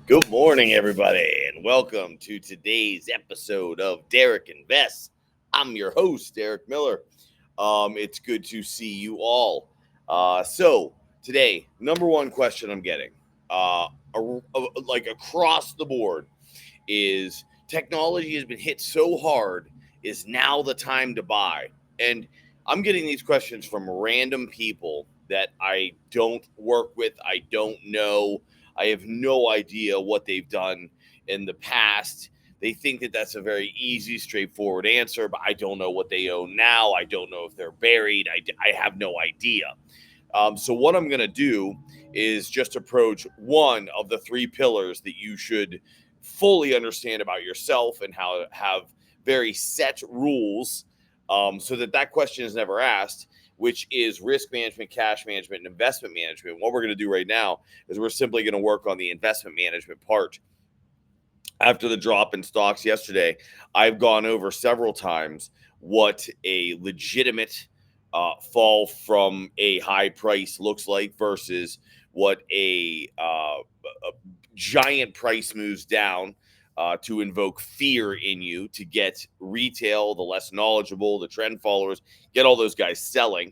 Good morning, everybody, and welcome to today's episode of Derek Invests. I'm your host, Derek Miller. It's good to see you all. So today, number one question I'm getting, like across the board, is technology has been hit so hard. Is now the time to buy? And I'm getting these questions from random people that I don't work with. I don't know. I have no idea what they've done in the past. They think that that's a very easy, straightforward answer, but I don't know what they own now. I don't know if they're buried. I have no idea. So, what I'm going to do is just approach one of the three pillars that you should fully understand about yourself and how to have very set rules so that question is never asked, which is risk management, cash management, and investment management. What we're going to do right now is we're simply going to work on the investment management part. After the drop in stocks yesterday, I've gone over several times what a legitimate fall from a high price looks like versus what a giant price moves down to invoke fear in you to get retail, the less knowledgeable, the trend followers, get all those guys selling.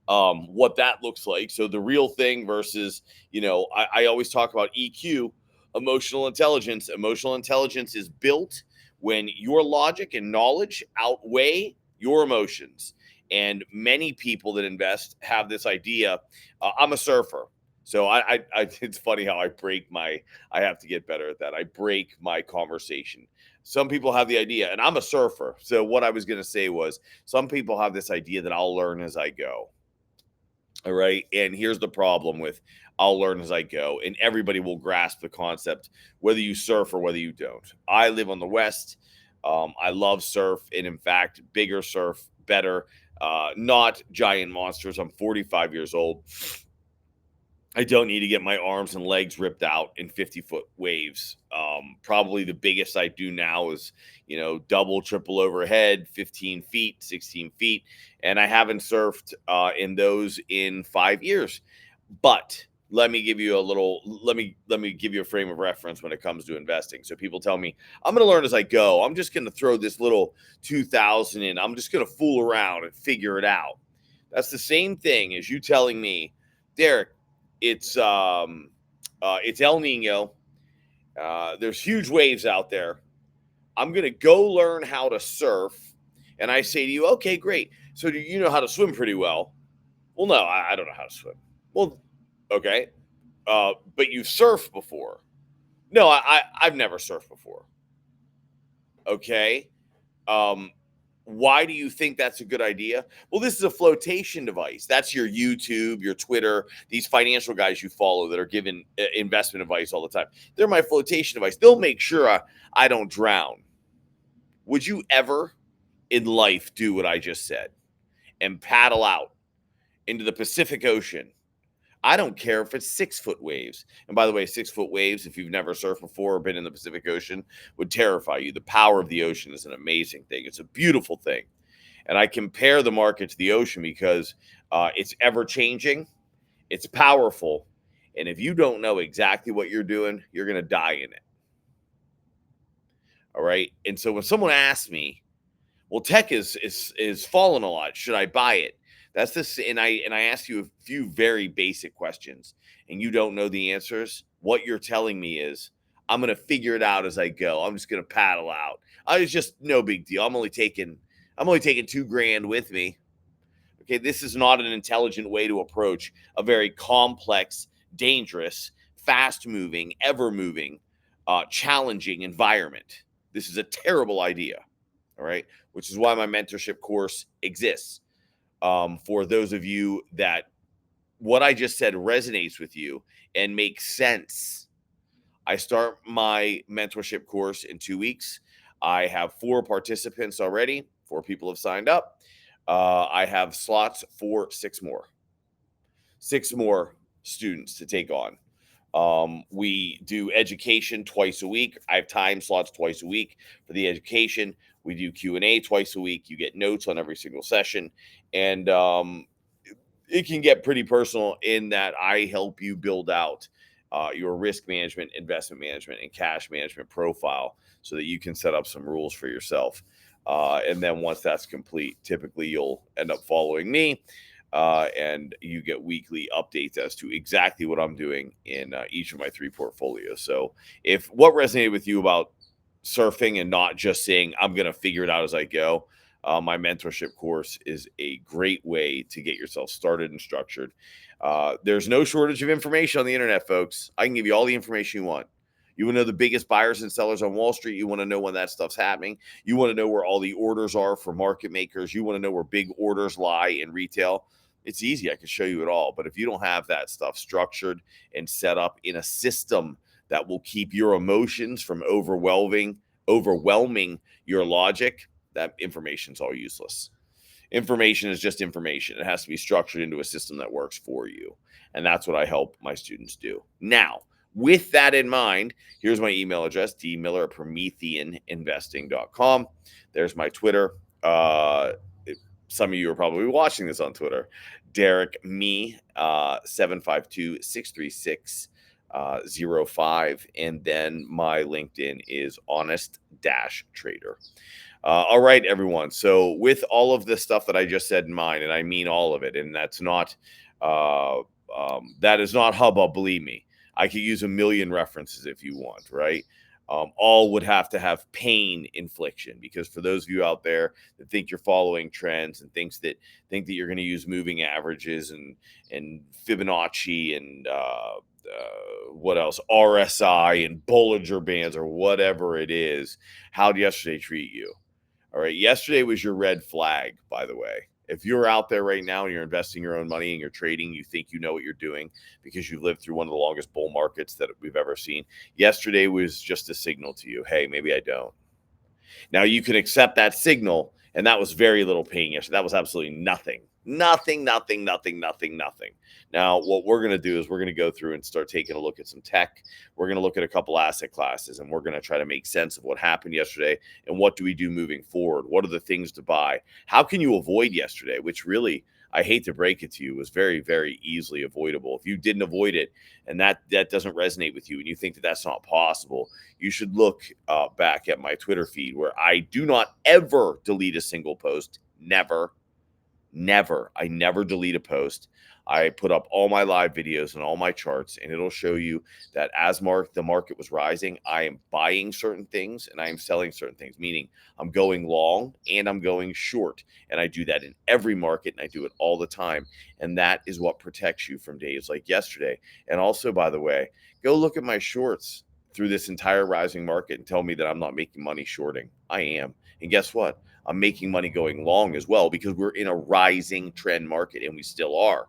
What that looks like. So the real thing versus, I always talk about EQ, emotional intelligence. Emotional intelligence is built when your logic and knowledge outweigh your emotions. And many people that invest have this idea. I'm a surfer. So it's funny how I have to get better at that. I break my conversation. Some people have the idea, and I'm a surfer. So what I was going to say was some people have this idea that I'll learn as I go. All right. And here's the problem with I'll learn as I go, and everybody will grasp the concept, whether you surf or whether you don't. I live on the West. I love surf, and in fact, bigger surf, better, not giant monsters. I'm 45 years old. I don't need to get my arms and legs ripped out in 50-foot waves. Probably the biggest I do now is, double, triple overhead, 15 feet, 16 feet. And I haven't surfed in those in 5 years. But let me give you a frame of reference when it comes to investing. So people tell me, I'm going to learn as I go. I'm just going to throw this little 2000 in. I'm just going to fool around and figure it out. That's the same thing as you telling me, Derek, it's El Nino. There's huge waves out there. I'm gonna go learn how to surf, and I say to you, okay, great. So do you know how to swim pretty well? Well, no, I don't know how to swim. Well, okay, but you surfed before? No, I've never surfed before. Okay, um, why do you think that's a good idea? Well, this is a flotation device. That's your YouTube, your Twitter, these financial guys you follow that are giving investment advice all the time. They're my flotation device. They'll make sure I don't drown. Would you ever in life do what I just said and paddle out into the Pacific Ocean? I don't care if it's 6-foot waves. And by the way, 6-foot waves, if you've never surfed before or been in the Pacific Ocean, would terrify you. The power of the ocean is an amazing thing. It's a beautiful thing. And I compare the market to the ocean because it's ever changing, it's powerful. And if you don't know exactly what you're doing, you're going to die in it. All right. And so when someone asks me, well, tech is fallen a lot, should I buy it? That's this, and I ask you a few very basic questions, and you don't know the answers. What you're telling me is, I'm gonna figure it out as I go. I'm just gonna paddle out. It's just no big deal. I'm only taking $2,000 with me. Okay, this is not an intelligent way to approach a very complex, dangerous, fast-moving, ever-moving, challenging environment. This is a terrible idea. All right, which is why my mentorship course exists. For those of you that what I just said resonates with you and makes sense, I start my mentorship course in 2 weeks. I have 4 participants already. 4 people have signed up. I have slots for 6 more students to take on. We do education twice a week. I have time slots twice a week for the education. We do Q&A twice a week. You get notes on every single session. And it can get pretty personal in that I help you build out your risk management, investment management, and cash management profile so that you can set up some rules for yourself. And then once that's complete, typically you'll end up following me, and you get weekly updates as to exactly what I'm doing in each of my 3 portfolios. So if what resonated with you about surfing and not just saying, I'm going to figure it out as I go, my mentorship course is a great way to get yourself started and structured. There's no shortage of information on the internet, folks. I can give you all the information you want. You want to know the biggest buyers and sellers on Wall Street. You want to know when that stuff's happening. You want to know where all the orders are for market makers. You want to know where big orders lie in retail. It's easy. I can show you it all. But if you don't have that stuff structured and set up in a system that will keep your emotions from overwhelming your logic, that information's all useless. Information is just information. It has to be structured into a system that works for you. And that's what I help my students do. Now, with that in mind, here's my email address, dmiller@prometheaninvesting.com. There's my Twitter. Some of you are probably watching this on Twitter. Derek Me 752-636-05. And then my LinkedIn is Honest-Trader. All right, everyone. So with all of the stuff that I just said in mind, and I mean all of it, and that's not that is not hubbub, believe me. I could use a million references if you want, right? All would have to have pain infliction, because for those of you out there that think you're following trends and think that you're going to use moving averages and Fibonacci and what else, RSI and Bollinger Bands or whatever it is, how did yesterday treat you? All right. Yesterday was your red flag, by the way. If you're out there right now and you're investing your own money and you're trading, you think you know what you're doing because you've lived through one of the longest bull markets that we've ever seen. Yesterday was just a signal to you. Hey, maybe I don't. Now you can accept that signal, and that was very little pain yesterday. That was absolutely nothing. Nothing. Now, what we're going to do is we're going to go through and start taking a look at some tech. We're going to look at a couple asset classes, and we're going to try to make sense of what happened yesterday and what do we do moving forward? What are the things to buy? How can you avoid yesterday, which really, I hate to break it to you, was very, very easily avoidable. If you didn't avoid it and that doesn't resonate with you and you think that that's not possible, you should look back at my Twitter feed, where I do not ever delete a single post. Never. I never delete a post. I put up all my live videos and all my charts, and it'll show you that as the market was rising, I am buying certain things and I am selling certain things, meaning I'm going long and I'm going short. And I do that in every market, and I do it all the time. And that is what protects you from days like yesterday. And also, by the way, go look at my shorts through this entire rising market and tell me that I'm not making money shorting. I am. And guess what? I'm making money going long as well, because we're in a rising trend market, and we still are.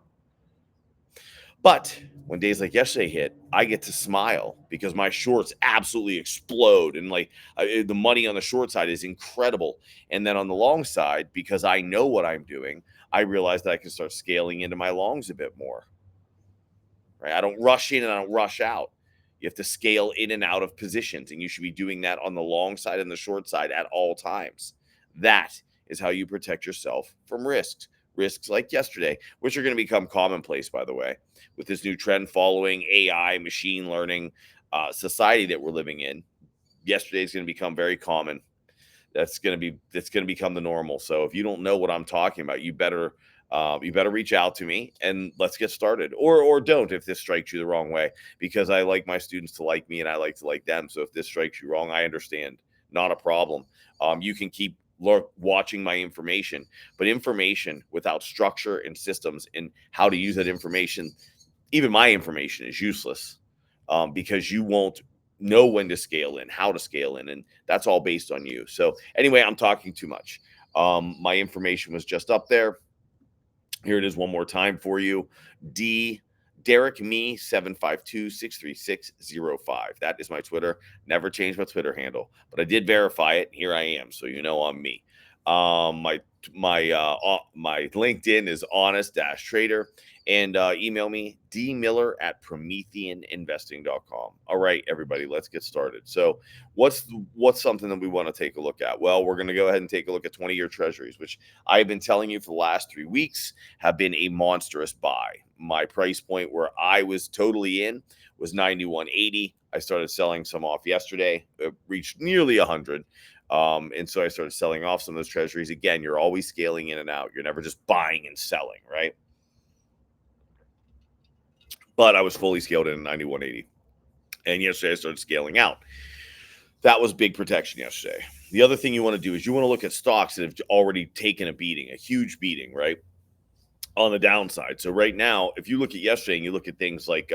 But when days like yesterday hit, I get to smile because my shorts absolutely explode. And the money on the short side is incredible. And then on the long side, because I know what I'm doing, I realize that I can start scaling into my longs a bit more. Right? I don't rush in and I don't rush out. You have to scale in and out of positions, and you should be doing that on the long side and the short side at all times. That is how you protect yourself from risks like yesterday, which are going to become commonplace, by the way, with this new trend following AI, machine learning society that we're living in. Yesterday is going to become very common. That's going to become the normal. So if you don't know what I'm talking about, you better reach out to me and let's get started, or don't if this strikes you the wrong way, because I like my students to like me and I like to like them. So if this strikes you wrong, I understand, not a problem. You can keep watching my information, but information without structure and systems and how to use that information, even my information, is useless, because you won't know when to scale in, how to scale in, and that's all based on you. So anyway, I'm talking too much. My information was just up there. Here it is one more time for you. Derek Me 752-636-05. That is my Twitter. Never changed my Twitter handle, but I did verify it. Here I am, so you know I'm me. My my LinkedIn is honest-trader, and email me dmiller@prometheaninvesting.com. All right, everybody, let's get started. So what's something that we want to take a look at? Well, we're going to go ahead and take a look at 20-year treasuries, which I've been telling you for the last 3 weeks have been a monstrous buy. My price point where I was totally in was 91.80. I started selling some off yesterday. It reached nearly 100. And so I started selling off some of those treasuries. Again, you're always scaling in and out. You're never just buying and selling, right? But I was fully scaled in at 91.80. And yesterday I started scaling out. That was big protection yesterday. The other thing you want to do is you want to look at stocks that have already taken a beating, a huge beating, right? On the downside. So right now, if you look at yesterday and you look at things like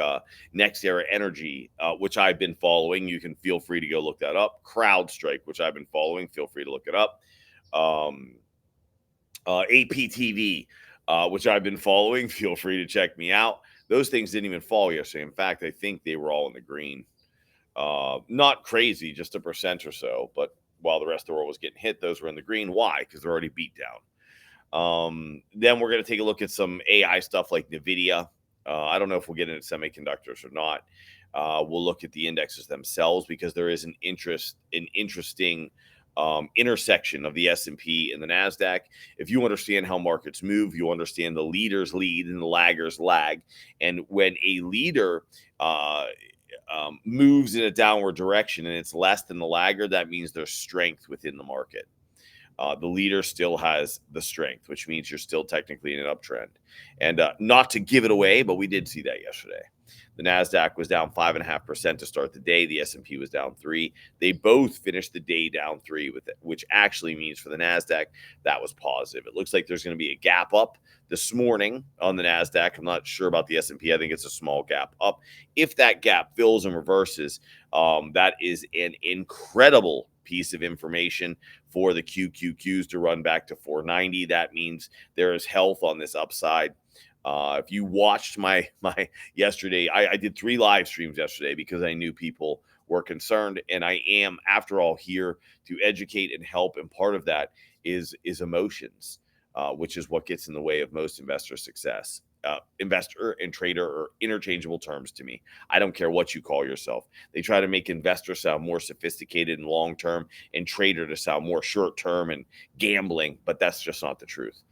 Next Era Energy, which I've been following, you can feel free to go look that up. CrowdStrike, which I've been following, feel free to look it up. APTV, which I've been following, feel free to check me out. Those things didn't even fall yesterday. In fact, I think they were all in the green. Not crazy, just 1% or so. But while the rest of the world was getting hit, those were in the green. Why? Because they're already beat down. Then we're going to take a look at some AI stuff like NVDA. I don't know if we'll get into semiconductors or not. We'll look at the indexes themselves because there is an interesting intersection of the S&P and the NASDAQ. If you understand how markets move, you understand the leaders lead and the laggers lag. And when a leader moves in a downward direction and it's less than the lagger, that means there's strength within the market. The leader still has the strength, which means you're still technically in an uptrend. And not to give it away, but we did see that yesterday. The NASDAQ was down 5.5% to start the day. The S&P was down 3%. They both finished the day down 3%, which actually means for the NASDAQ, that was positive. It looks like there's going to be a gap up this morning on the NASDAQ. I'm not sure about the S&P. I think it's a small gap up. If that gap fills and reverses, that is an incredible piece of information for the QQQs to run back to 490. That means there is health on this upside. If you watched my yesterday, I did 3 live streams yesterday because I knew people were concerned, and I am, after all, here to educate and help. And part of that is emotions, which is what gets in the way of most investor success. Investor and trader are interchangeable terms to me. I don't care what you call yourself. They try to make investor sound more sophisticated and long term, and trader to sound more short term and gambling, but that's just not the truth.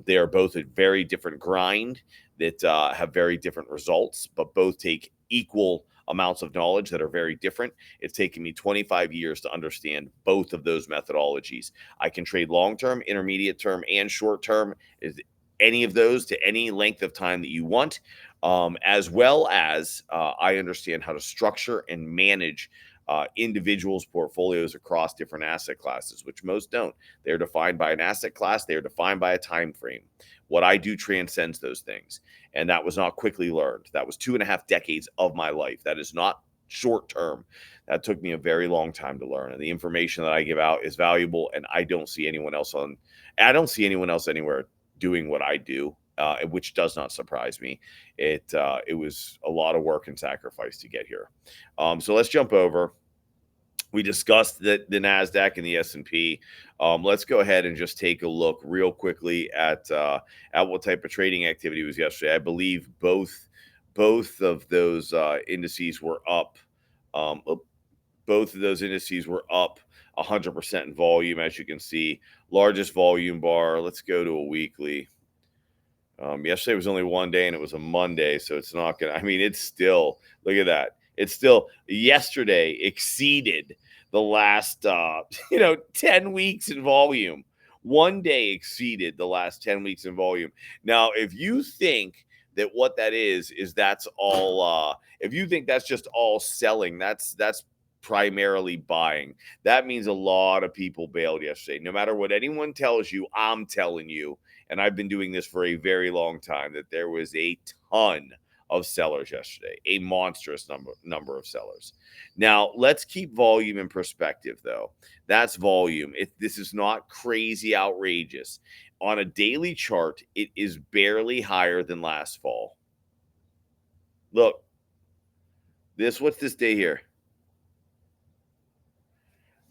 They are both a very different grind that have very different results, but both take equal amounts of knowledge that are very different. It's taken me 25 years to understand both of those methodologies. I can trade long term, intermediate term, and short term. Any of those to any length of time that you want, as well as I understand how to structure and manage individuals' portfolios across different asset classes, which most don't. They're defined by an asset class. They're defined by a time frame. What I do transcends those things, and that was not quickly learned. That was 2.5 decades of my life. That is not short term. That took me a very long time to learn, and the information that I give out is valuable, and I don't see anyone else anywhere doing what I do, which does not surprise me. It was a lot of work and sacrifice to get here. So let's jump over. We discussed the NASDAQ and the S&P. Let's go ahead and just take a look real quickly at what type of trading activity was yesterday. I believe both of those indices were up. Both of those indices were up 100% in volume, as you can see. Largest volume bar. Let's go to a weekly. Yesterday was only one day, and it was a Monday, so it's not going to, I mean, it's still, look at that. It's still, yesterday exceeded the last, 10 weeks in volume. One day exceeded the last 10 weeks in volume. Now, if you think that what that is that's all, if you think that's just all selling, that's primarily buying. That means a lot of people bailed yesterday. No matter what anyone tells you, I'm telling you, and I've been doing this for a very long time, that there was a ton of sellers yesterday, a monstrous number of sellers. Now, let's keep volume in perspective, though. That's volume. This is not crazy outrageous. On a daily chart, it is barely higher than last fall. Look, what's this day here?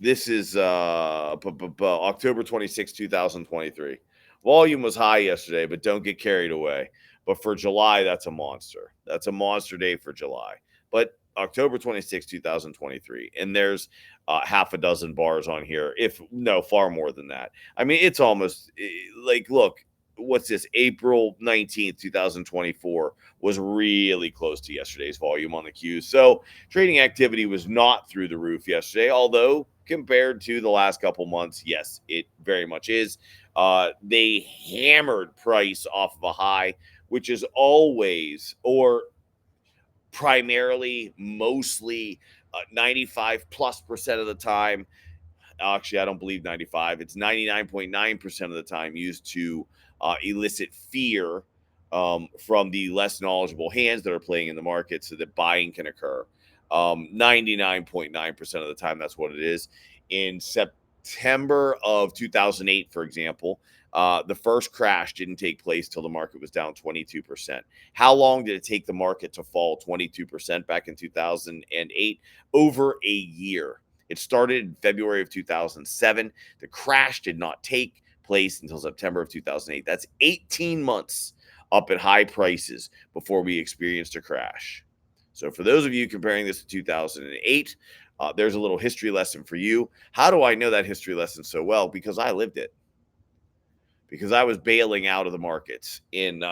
This is October 26, 2023. Volume was high yesterday, but don't get carried away. But for July, that's a monster. That's a monster day for July. But October 26, 2023. And there's half a dozen bars on here, if no, far more than that. I mean, it's almost like, look, what's this? April 19th, 2024 was really close to yesterday's volume on the Qs. So trading activity was not through the roof yesterday, although compared to the last couple months, yes, it very much is. They hammered price off of a high, which is always or primarily, mostly 95+% of the time. Actually, I don't believe 95. It's 99.9% of the time used to elicit fear from the less knowledgeable hands that are playing in the market so that buying can occur. 99.9% of the time, that's what it is. In September of 2008, for example, the first crash didn't take place till the market was down 22%. How long did it take the market to fall 22% back in 2008? Over a year. It started in February of 2007. The crash did not take place until September of 2008. That's 18 months up at high prices before we experienced a crash. So, for those of you comparing this to 2008, there's a little history lesson for you. How do I know that history lesson so well? Because I lived it. Because I was bailing out of the markets in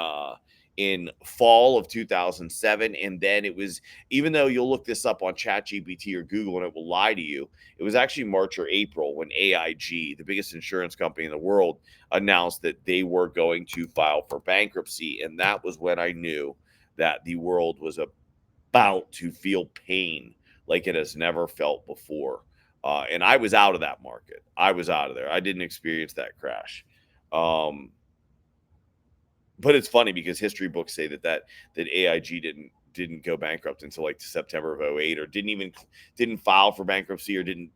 fall of 2007, and then it was, even though you'll look this up on ChatGPT or Google and it will lie to you, it was actually March or April when AIG, the biggest insurance company in the world, announced that they were going to file for bankruptcy, and that was when I knew that the world was about to feel pain like it has never felt before. And I was out of that market. I was out of there. I didn't experience that crash. Um, but it's funny because history books say that AIG didn't go bankrupt until like September of '08, or didn't file for bankruptcy, or didn't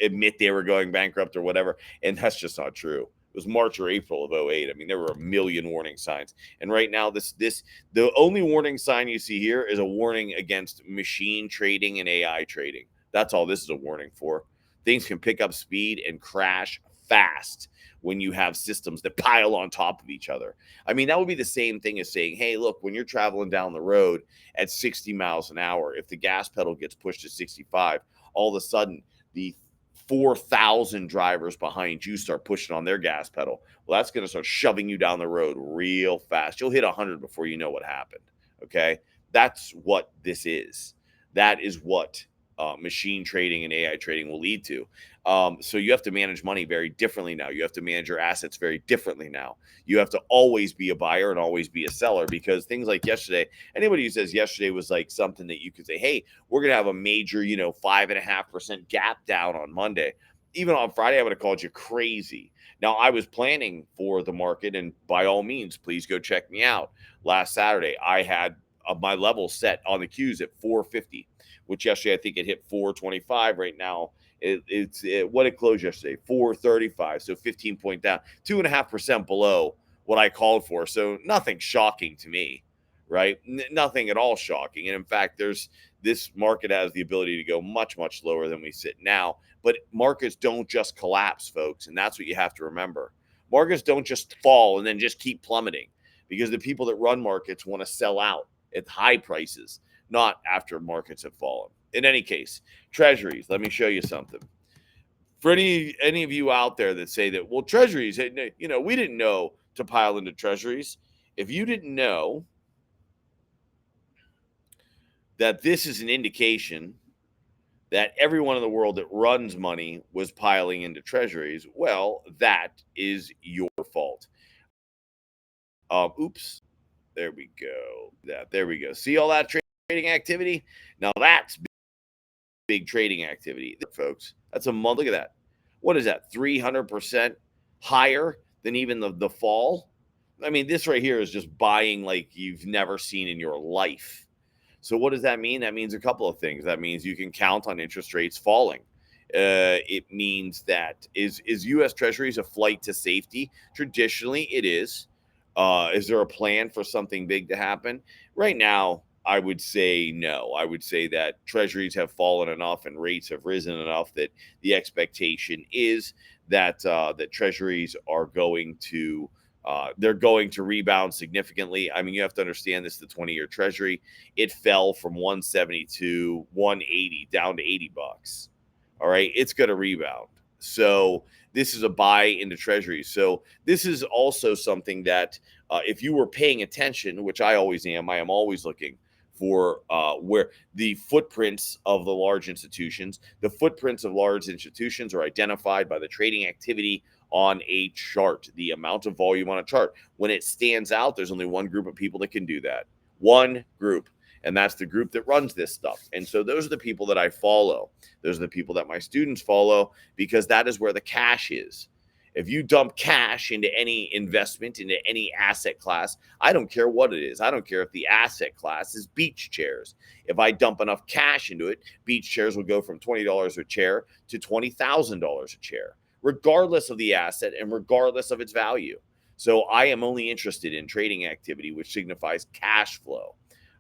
admit they were going bankrupt or whatever. And that's just not true. It was March or April of '08. I mean, there were a million warning signs. And right now, the only warning sign you see here is a warning against machine trading and AI trading. That's all this is a warning for. Things can pick up speed and crash fast when you have systems that pile on top of each other. I mean, that would be the same thing as saying, hey, look, when you're traveling down the road at 60 miles an hour, if the gas pedal gets pushed to 65, all of a sudden the 4,000 drivers behind you start pushing on their gas pedal. Well, that's going to start shoving you down the road real fast. You'll hit 100 before you know what happened. Okay. That's what this is. That is what machine trading and AI trading will lead to. So you have to manage money very differently now. You have to manage your assets very differently now. You have to always be a buyer and always be a seller, because things like yesterday, anybody who says yesterday was like something that you could say, hey, we're going to have a major, 5.5% gap down on Monday. Even on Friday, I would have called you crazy. Now, I was planning for the market, and by all means, please go check me out. Last Saturday, I had my level set on the Qs at 450, which yesterday I think it hit 425. Right now, what it closed yesterday, 435, so 15 point down, 2.5% below what I called for. So nothing shocking to me, right? Nothing at all shocking. And in fact, this market has the ability to go much, much lower than we sit now. But markets don't just collapse, folks, and that's what you have to remember. Markets don't just fall and then just keep plummeting, because the people that run markets want to sell out at high prices, not after markets have fallen. In any case, treasuries, let me show you something. For any of you out there that say that, well, treasuries, we didn't know to pile into treasuries. If you didn't know that this is an indication that everyone in the world that runs money was piling into treasuries, well, that is your fault. Oops. There we go. There we go. See all that trading activity? Now that's big trading activity, folks. That's a month. Look at that. What is that? 300% higher than even the fall? I mean, this right here is just buying like you've never seen in your life. So what does that mean? That means a couple of things. That means you can count on interest rates falling. It means that is U.S. Treasuries a flight to safety? Traditionally, it is. Is there a plan for something big to happen? Right now, I would say no. I would say that treasuries have fallen enough and rates have risen enough that the expectation is that that treasuries are going to they're going to rebound significantly. I mean, you have to understand this: the 20-year treasury, it fell from 172, 180 down to $80. All right, it's going to rebound. So this is a buy into treasuries. So this is also something that if you were paying attention, which I always am, I am always looking for where the footprints of the large institutions, the footprints of large institutions are identified by the trading activity on a chart, the amount of volume on a chart. When it stands out, there's only one group of people that can do that. One group. And that's the group that runs this stuff. And so those are the people that I follow. Those are the people that my students follow because that is where the cash is. If you dump cash into any investment, into any asset class, I don't care what it is. I don't care if the asset class is beach chairs. If I dump enough cash into it, beach chairs will go from $20 a chair to $20,000 a chair, regardless of the asset and regardless of its value. So I am only interested in trading activity, which signifies cash flow.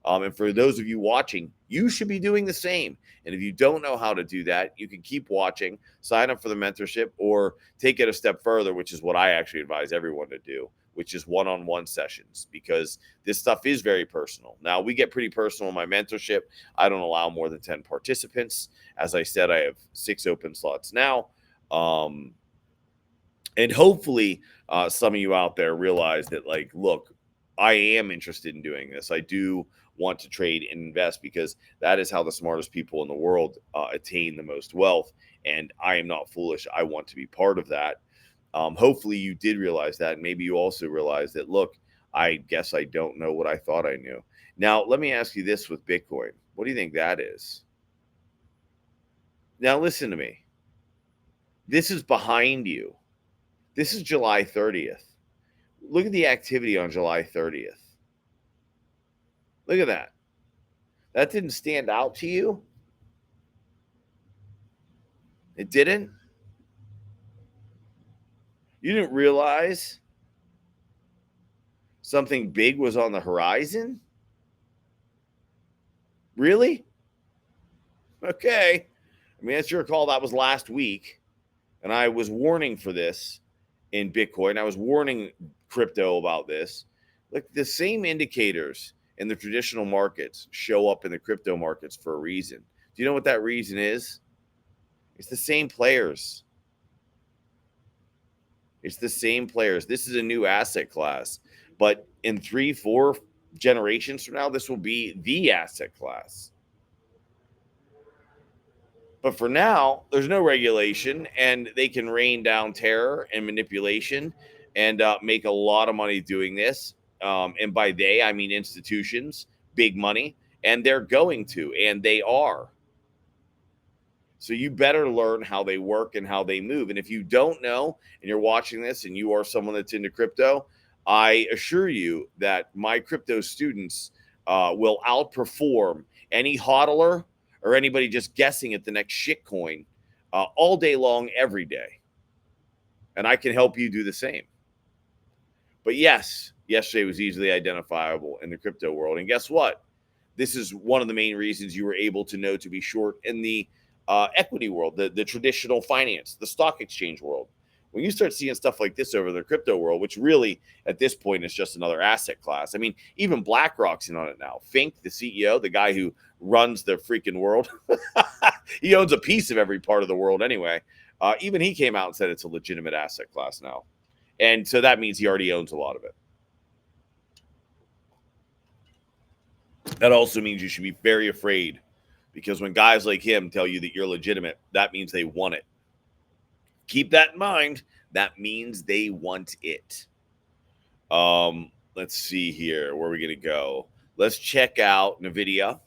And for those of you watching, you should be doing the same. And if you don't know how to do that, you can keep watching, sign up for the mentorship, or take it a step further, which is what I actually advise everyone to do, which is one-on-one sessions, because this stuff is very personal. Now, we get pretty personal in my mentorship. I don't allow more than 10 participants. As I said, I have 6 open slots now. And hopefully some of you out there realize that, like, look, I am interested in doing this. I do want to trade and invest because that is how the smartest people in the world attain the most wealth. And I am not foolish. I want to be part of that. Hopefully you did realize that. And maybe you also realize that, look, I guess I don't know what I thought I knew. Now, let me ask you this with Bitcoin. What do you think that is? Now, listen to me. This is behind you. This is July 30th. Look at the activity on July 30th. Look at that. That didn't stand out to you? It didn't? You didn't realize something big was on the horizon? Really? Okay. I mean, as you recall, that was last week. And I was warning for this in Bitcoin. I was warning crypto about this. Like, the same indicators in the traditional markets show up in the crypto markets for a reason. Do you know what that reason is? It's the same players. It's the same players. This is a new asset class. But in 3-4 generations from now, this will be the asset class. But for now, there's no regulation, and they can rain down terror and manipulation and make a lot of money doing this. And by they, I mean institutions, big money, and they're going to, and they are. So you better learn how they work and how they move. And if you don't know, and you're watching this and you are someone that's into crypto, I assure you that my crypto students will outperform any hodler or anybody just guessing at the next shit coin all day long, every day. And I can help you do the same. But yes, yesterday was easily identifiable in the crypto world. And guess what? This is one of the main reasons you were able to know to be short in the equity world, the traditional finance, the stock exchange world. When you start seeing stuff like this over the crypto world, which really at this point is just another asset class. I mean, even BlackRock's in on it now. Fink, the CEO, the guy who runs the freaking world, he owns a piece of every part of the world anyway. Even he came out and said it's a legitimate asset class now. And so that means he already owns a lot of it. That also means you should be very afraid, because when guys like him tell you that you're legitimate, that means they want it. Keep that in mind. That means they want it. Let's see here. Where are we going to go? Let's check out NVDA.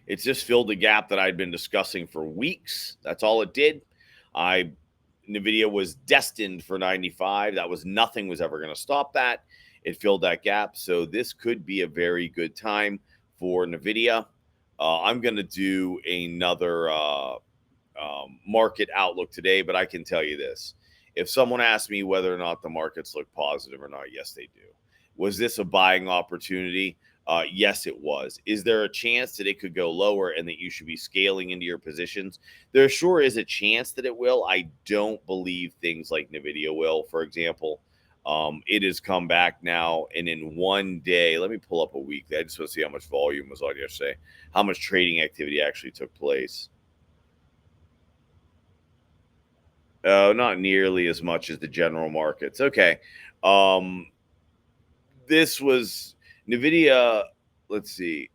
It's just filled the gap that I'd been discussing for weeks. That's all it did. NVIDIA was destined for 95. That was nothing was ever going to stop that. It filled that gap. So this could be a very good time for NVIDIA. I'm going to do another market outlook today, but I can tell you this. If someone asked me whether or not the markets look positive or not, yes, they do. Was this a buying opportunity? Yes, it was. Is there a chance that it could go lower and that you should be scaling into your positions? There sure is a chance that it will. I don't believe things like NVIDIA will, for example. It has come back now, and in one day, let me pull up a week. I just want to see how much volume was on yesterday, how much trading activity actually took place. Oh, not nearly as much as the general markets. Okay. Um, this was NVIDIA. Let's see.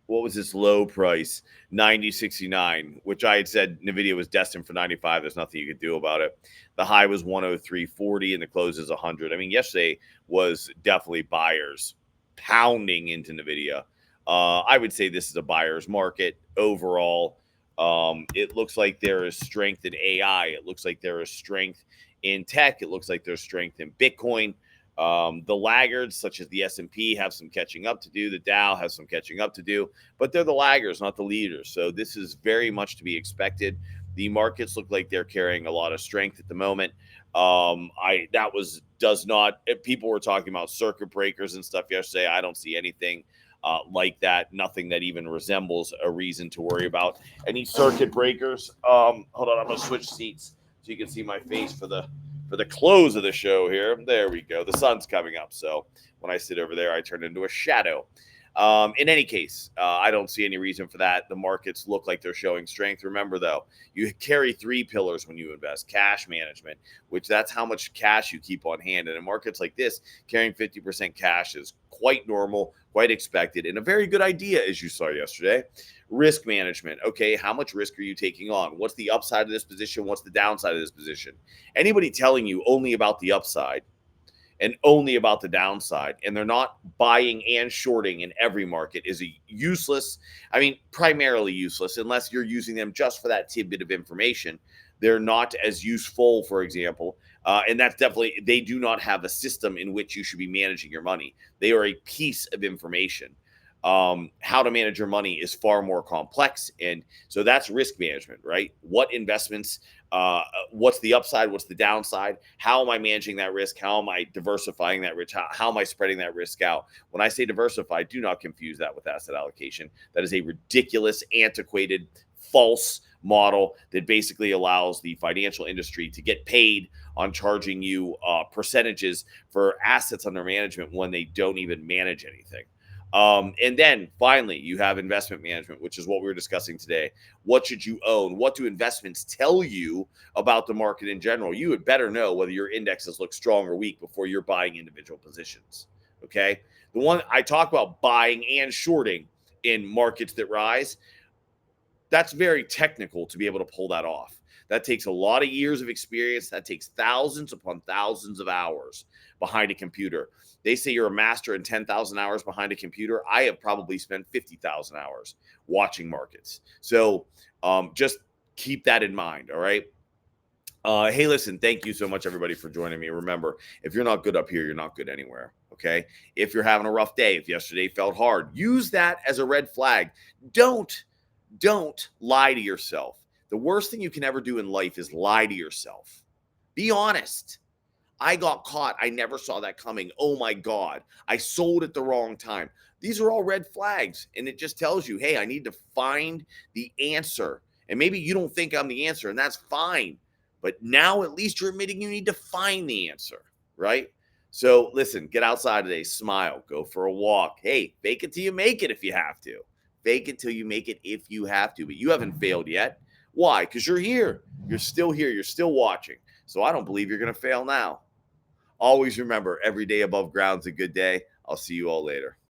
What was this low price? 90.69, which I had said NVIDIA was destined for 95. There's nothing you could do about it. The high was 103.40 and the close is 100. I mean, yesterday was definitely buyers pounding into NVIDIA. I would say this is a buyer's market overall. It looks like there is strength in AI. It looks like there is strength in tech. It looks like there's strength in Bitcoin. The laggards, such as the S&P, have some catching up to do. The Dow has some catching up to do, but they're the laggers, not the leaders. So this is very much to be expected. The markets look like they're carrying a lot of strength at the moment. I that was does not. People were talking about circuit breakers and stuff yesterday. I don't see anything like that. Nothing that even resembles a reason to worry about any circuit breakers. Hold on, I'm gonna switch seats so you can see my face for the close of the show here. There we go. The sun's coming up, so when I sit over there, I turn into a shadow. In any case, I don't see any reason for that. The markets look like they're showing strength. Remember, though, you carry three pillars when you invest: cash management, which that's how much cash you keep on hand. And in markets like this, carrying 50% cash is quite normal, quite expected, and a very good idea, as you saw yesterday. Risk management. Okay, how much risk are you taking on? What's the upside of this position? What's the downside of this position? Anybody telling you only about the upside and only about the downside, and they're not buying and shorting in every market is a useless, I mean, primarily useless, unless you're using them just for that tidbit of information. They're not as useful, for example. And that's definitely, they do not have a system in which you should be managing your money. They are a piece of information. How to manage your money is far more complex. And so that's risk management, right? What investments, what's the upside? What's the downside? How am I managing that risk? How am I diversifying that risk? How am I spreading that risk out? When I say diversify, do not confuse that with asset allocation. That is a ridiculous, antiquated, false model that basically allows the financial industry to get paid on charging you percentages for assets under management when they don't even manage anything. And then finally, you have investment management, which is what we were discussing today. What should you own? What do investments tell you about the market in general? You would better know whether your indexes look strong or weak before you're buying individual positions. Okay. The one I talk about buying and shorting in markets that rise, that's very technical to be able to pull that off. That takes a lot of years of experience. That takes thousands upon thousands of hours behind a computer. They say you're a master in 10,000 hours behind a computer. I have probably spent 50,000 hours watching markets. So just keep that in mind. All right. Hey, listen, thank you so much, everybody, for joining me. Remember, if you're not good up here, you're not good anywhere. Okay. If you're having a rough day, if yesterday felt hard, use that as a red flag. Don't lie to yourself. The worst thing you can ever do in life is lie to yourself. Be honest. I got caught. I never saw that coming. Oh my God. I sold at the wrong time. These are all red flags. And it just tells you, hey, I need to find the answer. And maybe you don't think I'm the answer, and that's fine. But now at least you're admitting you need to find the answer, right? So listen, get outside today, smile, go for a walk. Hey, fake it till you make it if you have to. Fake it till you make it if you have to. But you haven't failed yet. Why? Because you're here. You're still here. You're still watching. So I don't believe you're going to fail now. Always remember, every day above ground's a good day. I'll see you all later.